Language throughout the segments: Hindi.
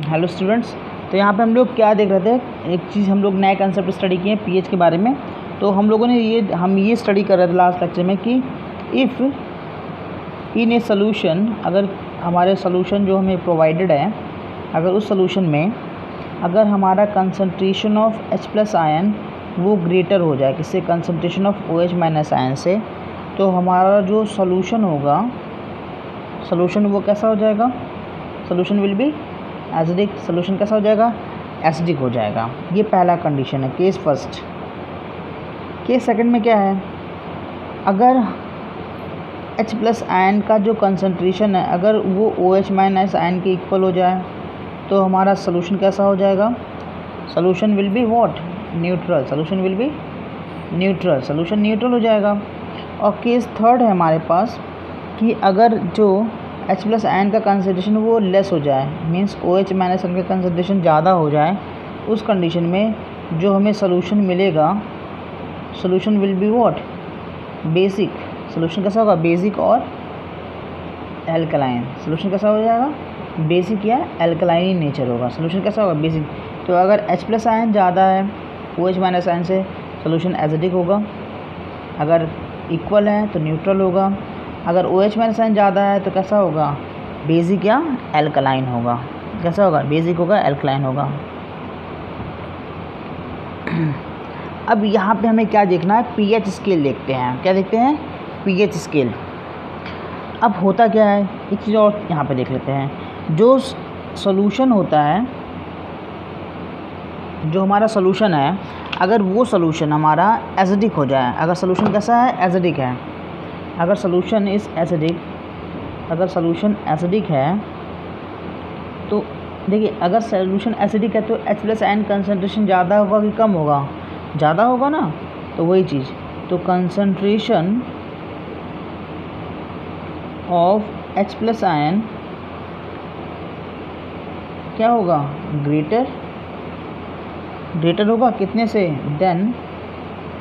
हेलो स्टूडेंट्स, तो यहाँ पे हम लोग क्या देख रहे थे, एक चीज़ हम लोग नए कंसेप्ट स्टडी किए पीएच के बारे में। तो हम लोगों ने ये स्टडी कर रहे थे लास्ट लेक्चर में कि इफ़ इन ए सोल्यूशन, अगर हमारे सोल्यूशन जो हमें प्रोवाइडेड है, अगर उस सोल्यूशन में अगर हमारा कंसंट्रेशन ऑफ H+ आयन वो ग्रेटर हो जाए किससे, कंसंट्रेशन ऑफ OH- आयन से, तो हमारा जो सोल्यूशन होगा, सोल्यूशन वो कैसा हो जाएगा, solution will be acidic. Solution कैसा हो जाएगा, एसिडिक हो जाएगा। ये पहला कंडीशन है, केस फर्स्ट। केस सेकंड में क्या है, अगर H+ आयन का जो कंसंट्रेशन है अगर वो OH- आयन के इक्वल हो जाए तो हमारा सोल्यूशन कैसा हो जाएगा, solution will be what, neutral. Solution will be neutral, solution neutral हो जाएगा। और केस थर्ड है हमारे पास कि अगर जो H+ आयन का कंसंट्रेशन वो लेस हो जाए, मींस OH- आयन का कंसंट्रेशन ज़्यादा हो जाए, उस कंडीशन में जो हमें सोल्यूशन मिलेगा, solution will be what, basic. Solution कैसा होगा, बेसिक और एल्कलाइन। सोल्यूशन कैसा हो जाएगा, बेसिक या एल्कलाइन नेचर होगा। सोल्यूशन कैसा होगा, बेसिक। तो अगर H+ आयन ज़्यादा है OH- आयन से, सोल्यूशन एसिडिक होगा। अगर इक्वल है तो न्यूट्रल होगा। अगर OH- आयन ज़्यादा है तो कैसा होगा, बेसिक या एल्कलाइन होगा। कैसा होगा, बेसिक होगा, एल्कलाइन होगा। अब यहाँ पे हमें क्या देखना है, पीएच स्केल देखते हैं। क्या देखते हैं, पीएच स्केल। अब होता क्या है, एक चीज़ और यहाँ पे देख लेते हैं। जो सॉल्यूशन होता है, जो हमारा सॉल्यूशन है, अगर वो सॉल्यूशन हमारा एसिडिक हो जाए, अगर सॉल्यूशन कैसा है, एसिडिक है, अगर सॉल्यूशन इज़ एसिडिक, अगर सॉल्यूशन एसिडिक है तो देखिए, अगर सॉल्यूशन एसिडिक है तो H+ आयन कंसंट्रेशन ज़्यादा होगा कि कम होगा, ज़्यादा होगा ना। तो वही चीज़, तो कंसंट्रेशन ऑफ H+ आयन क्या होगा, ग्रेटर होगा कितने से, देन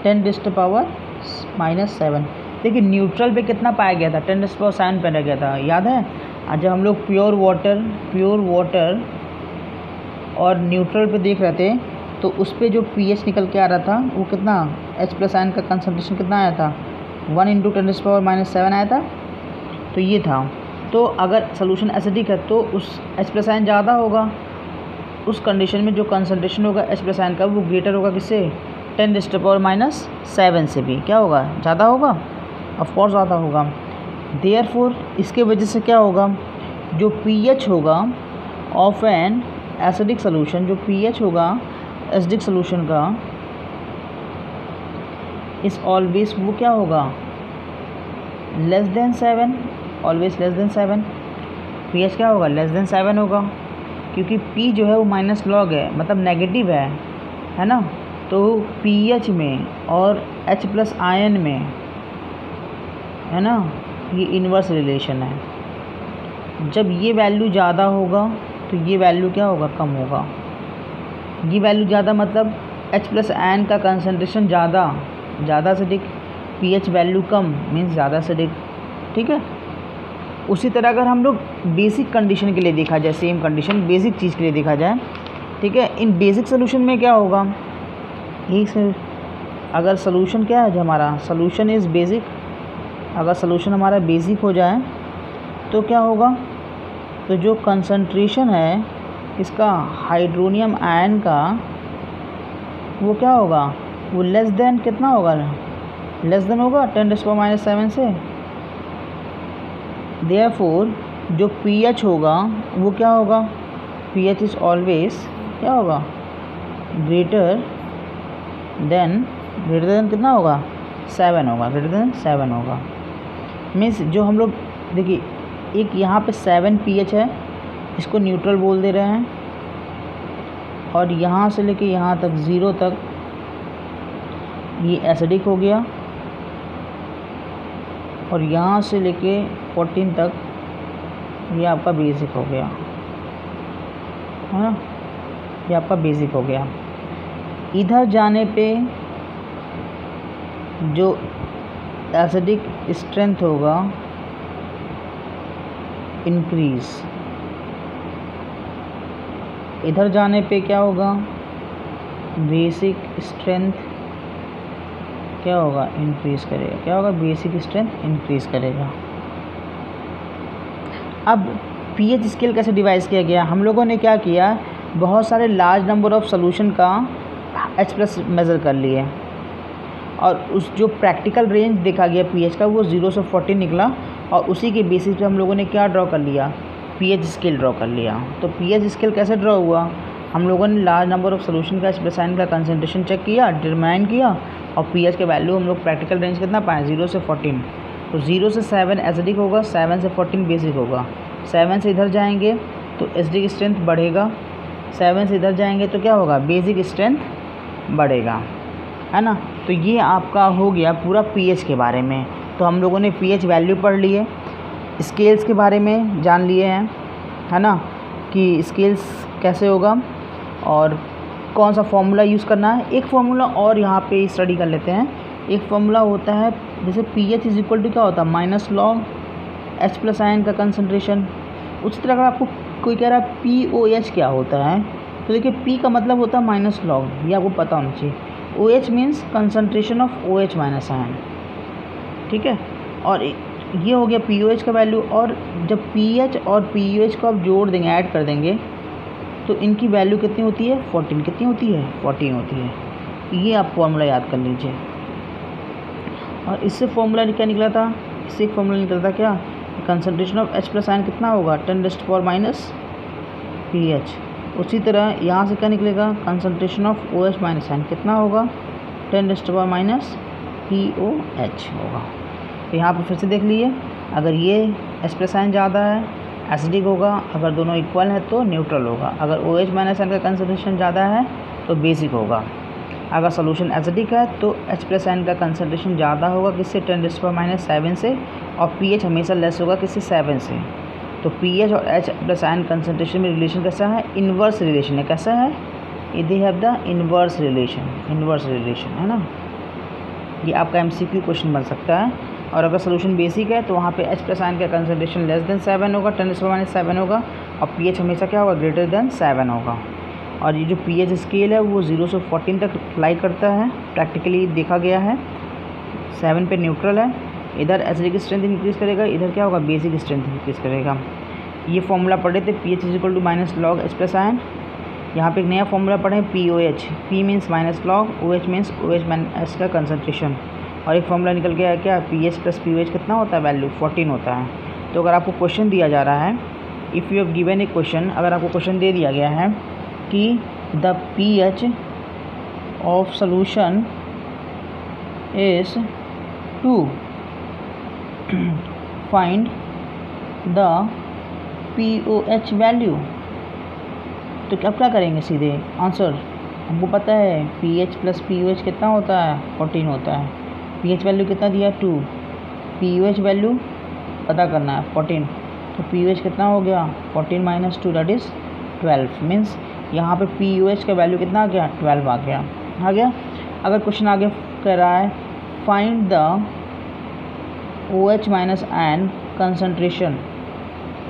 10⁻⁻⁷। देखिए न्यूट्रल पे कितना पाया गया था, 10⁻⁷ पाया गया था, याद है। आज जब हम लोग प्योर वाटर और न्यूट्रल पे देख रहे थे तो उस पे जो पीएच निकल के आ रहा था वो कितना, H+ आयन का कंसंट्रेशन कितना आया था, 1 × 10⁻⁻⁷ आया था। तो ये था। तो अगर सोल्यूशन एसिडिक है तो उस H+ आयन ज़्यादा होगा, उस कंडीशन में जो कंसंट्रेशन होगा H+ आयन का वो ग्रेटर होगा किससे, 10⁻⁷ से भी क्या होगा, ज़्यादा होगा, ऑफ कोर्स ज़्यादा होगा। देयरफॉर इसके वजह से क्या होगा, जो पीएच होगा ऑफ एन एसिडिक सोल्यूशन, जो पीएच होगा एसिडिक सोल्यूशन का, इस ऑलवेज वो क्या होगा, less than 7, always less than 7। PH क्या होगा, लेस देन 7 होगा, क्योंकि P जो है वो माइनस लॉग है, मतलब नेगेटिव है ना। तो पीएच में और H+ आयन में, है ना, ये इन्वर्स रिलेशन है। जब ये वैल्यू ज़्यादा होगा तो ये वैल्यू क्या होगा, कम होगा। ये वैल्यू ज़्यादा मतलब H+ आयन का कंसंट्रेशन ज़्यादा acidic, pH value come means ज़्यादा एसिडिक, ठीक है। उसी तरह अगर हम लोग बेसिक कंडीशन के लिए देखा जाए, सेम कंडीशन बेसिक चीज़ के लिए देखा जाए, ठीक है। इन बेसिक सोल्यूशन में क्या होगा, अगर सोल्यूशन क्या है, जो हमारा सोल्यूशन इज़ बेसिक, अगर सोल्यूशन हमारा बेसिक हो जाए तो क्या होगा, तो जो कंसंट्रेशन है इसका हाइड्रोनियम आयन का वो क्या होगा, वो लेस देन कितना होगा, लेस देन होगा 10⁻⁷ से। देयरफॉर जो पीएच होगा वो क्या होगा, पीएच इज़ ऑलवेज क्या होगा, ग्रेटर देन कितना होगा, 7 होगा, ग्रेटर देन 7 होगा। मीन्स जो हम लोग देखिए, एक यहाँ पे 7 pH है, इसको न्यूट्रल बोल दे रहे हैं, और यहाँ से लेके यहाँ तक 0 तक ये एसिडिक हो गया, और यहाँ से लेके 14 तक ये आपका बेसिक हो गया, है ना, ये आपका बेसिक हो गया। इधर जाने पे जो एसिडिक स्ट्रेंथ होगा इंक्रीज, इधर जाने पे क्या होगा, बेसिक स्ट्रेंथ क्या होगा, इंक्रीज़ करेगा। क्या होगा, बेसिक स्ट्रेंथ इंक्रीज़ करेगा। अब पीएच स्केल कैसे डिवाइस किया गया, हम लोगों ने क्या किया, बहुत सारे लार्ज नंबर ऑफ सोल्यूशन का H+ मेज़र कर लिए और उस जो प्रैक्टिकल रेंज देखा गया पीएच का वो 0 से 14 निकला और उसी के बेसिस पे हम लोगों ने क्या ड्रॉ कर लिया, पीएच स्केल ड्रॉ कर लिया। तो पीएच स्केल कैसे ड्रॉ हुआ, हम लोगों ने लार्ज नंबर ऑफ सोल्यूशन का H+ आयन का कंसंट्रेशन चेक किया, डिटरमाइन किया और पीएच के वैल्यू हम लोग प्रैक्टिकल रेंज कितना पाए, 0 से 14। तो 0 से 7 एसिडिक होगा, 7 से 14 बेसिक होगा। 7 से इधर जाएंगे तो एसिडिक स्ट्रेंथ बढ़ेगा, 7 से इधर जाएंगे तो क्या होगा, बेसिक स्ट्रेंथ बढ़ेगा, है ना। तो ये आपका हो गया पूरा पीएच के बारे में। तो हम लोगों ने पीएच वैल्यू पढ़ लिए, स्केल्स के बारे में जान लिए हैं, है ना, कि स्केल्स कैसे होगा और कौन सा फॉर्मूला यूज़ करना है। एक फार्मूला और यहाँ पे स्टडी कर लेते हैं। एक फार्मूला होता है जैसे पीएच इज इक्वल टू क्या होता है, माइनस लॉग H+ आयन का कंसंट्रेशन। उसी तरह अगर आपको कोई कह रहा है POH क्या होता है, तो देखिए P का मतलब होता है माइनस लॉग, ये आपको पता होना चाहिए। OH means concentration of OH minus ion, ठीक है। और ये हो गया POH का वैल्यू। और जब पीएच और POH को आप जोड़ देंगे, ऐड कर देंगे, तो इनकी वैल्यू कितनी होती है, 14। कितनी होती है, 14 होती है। ये आप फॉर्मूला याद कर लीजिए। और इससे फॉर्मूला क्या निकला था, इससे एक फॉर्मूला निकला था क्या, कंसंट्रेशन ऑफ H+ आयन कितना होगा, 10⁻⁻⁻ pH। उसी तरह यहाँ से क्या निकलेगा, concentration of OH minus ion कितना होगा, 10⁻⁻POH होगा। तो यहाँ पर फिर से देख लीजिए, अगर ये H+ आयन ज़्यादा है एसिडिक होगा, अगर दोनों इक्वल है तो न्यूट्रल होगा, अगर OH माइनस आयन का कंसंट्रेशन ज़्यादा है तो बेसिक होगा, अगर सोल्यूशन एसिडिक है तो H+ आयन का कंसंट्रेशन ज़्यादा होगा किससे, 10⁻⁷ से, और pH हमेशा लेस होगा किससे, 7 से। तो pH और H+ आयन कंसंट्रेशन में रिलेशन कैसा है, इन्वर्स रिलेशन है। कैसा है, they have the inverse relation, है ना। ये आपका MCQ क्वेश्चन बन सकता है। और अगर सोल्यूशन बेसिक है तो वहाँ पे H+ आयन का कंसंट्रेशन लेस देन 7 होगा, 10⁻⁷ होगा, और pH हमेशा क्या होगा, ग्रेटर देन 7 होगा। और ये जो पीएच स्केल है वो 0 से 14 तक अप्लाई करता है, प्रैक्टिकली देखा गया है। 7 पे न्यूट्रल है, इधर एसिडिक स्ट्रेंथ इंक्रीज़ करेगा, इधर क्या होगा, बेसिक स्ट्रेंथ इंक्रीज़ करेगा। ये फॉर्मूला पढ़े थे, pH is equal to minus log H+ ion. यहाँ पे एक नया फॉर्मूला पढ़े, POH, P means minus log, OH means OH minus का कंसंट्रेशन। और एक फॉर्मूला निकल गया है क्या, pH + POH कितना होता है, वैल्यू 14 होता है। तो अगर आपको क्वेश्चन दिया जा रहा है, if you have given A question, अगर आपको क्वेश्चन दे दिया गया है कि the pH of solution is 2, find the POH value, तो अब क्या करेंगे, सीधे आंसर। हमको पता है pH + POH कितना होता है, 14 होता है। pH वैल्यू कितना दिया, 2, POH वैल्यू पता करना है 14, तो POH कितना हो गया, 14 - 2 दैट इज़ 12। मीन्स यहाँ पे POH का वैल्यू कितना आ गया, 12 आ गया। अगर क्वेश्चन आगे कह रहा है find the OH minus ion concentration,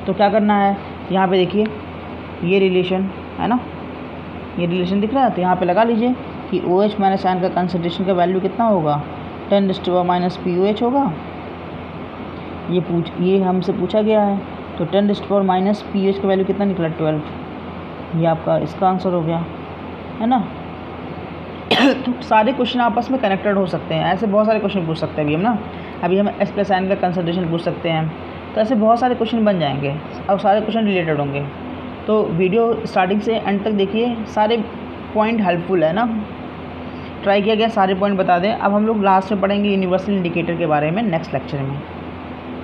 तो क्या करना है, यहाँ पे देखिए ये रिलेशन है ना, ये रिलेशन दिख रहा है, तो यहाँ पे लगा लीजिए कि OH माइनस आयन का कंसंट्रेशन का वैल्यू कितना होगा, 10⁻⁻ POH होगा। ये हमसे पूछा गया है, तो 10⁻⁻ POH का वैल्यू कितना निकला, 12। ये आपका इसका आंसर हो गया, है ना। तो सारे क्वेश्चन आपस में कनेक्टेड हो सकते हैं, ऐसे बहुत सारे क्वेश्चन पूछ सकते हैं अभी हम ना। अभी हम H+ आयन का कंसंट्रेशन पूछ सकते हैं, तो ऐसे बहुत सारे क्वेश्चन बन जाएंगे और सारे क्वेश्चन रिलेटेड होंगे। तो वीडियो स्टार्टिंग से एंड तक देखिए, सारे पॉइंट हेल्पफुल है ना, ट्राई किया गया सारे पॉइंट बता दें। अब हम लोग लास्ट में पढ़ेंगे यूनिवर्सल इंडिकेटर के बारे में नेक्स्ट लेक्चर में।